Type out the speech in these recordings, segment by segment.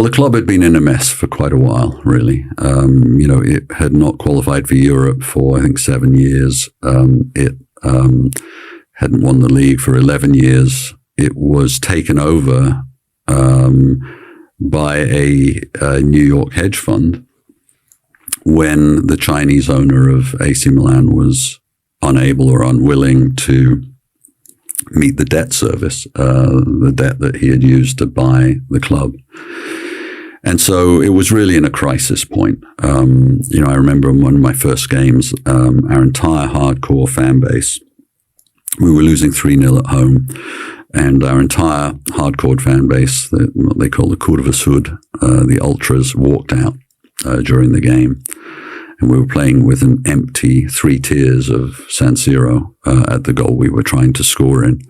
Well, the club had been in a mess for quite a while, really. It had not qualified for Europe for, I think, 7 years. It hadn't won the league for 11 years. It was taken over by a New York hedge fund when the Chinese owner of AC Milan was unable or unwilling to meet the debt service, the debt that he had used to buy the club. And so it was really in a crisis point. I remember in one of my first games, our entire hardcore fan base, we were losing 3-0 at home, and our entire hardcore fan base, what they call the Curva Sud, the ultras, walked out during the game. And we were playing with an empty 3 tiers of San Siro at the goal we were trying to score in.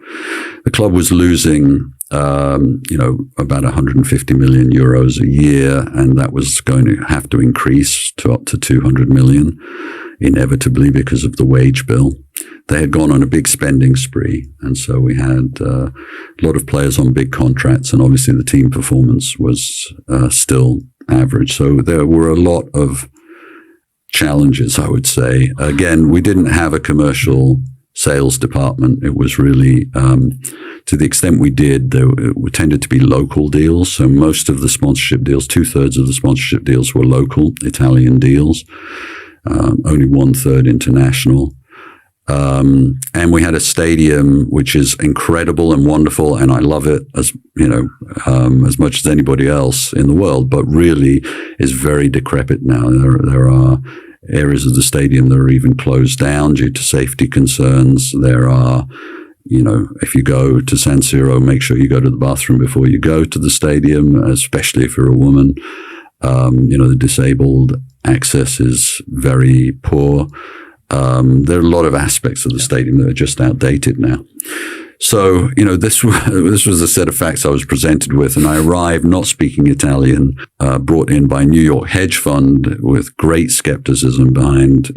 The club was losing, about 150 million euros a year, and that was going to have to increase to up to 200 million, inevitably because of the wage bill. They had gone on a big spending spree, and so we had a lot of players on big contracts, and obviously the team performance was still average. So there were a lot of challenges, I would say. Again, we didn't have a commercial sales department. It was really, to the extent we did, there tended to be local deals. So most of the sponsorship deals, 2/3 of the sponsorship deals were local Italian deals, only 1/3 international. And we had a stadium which is incredible and wonderful, and I love it as much as anybody else in the world, but really is very decrepit now. There are areas of the stadium that are even closed down due to safety concerns. There are, if you go to San Siro, make sure you go to the bathroom before you go to the stadium, especially if you're a woman. The disabled access is very poor. There are a lot of aspects of the stadium that are just outdated now. So, this was a set of facts I was presented with, and I arrived not speaking Italian, brought in by a New York hedge fund with great skepticism behind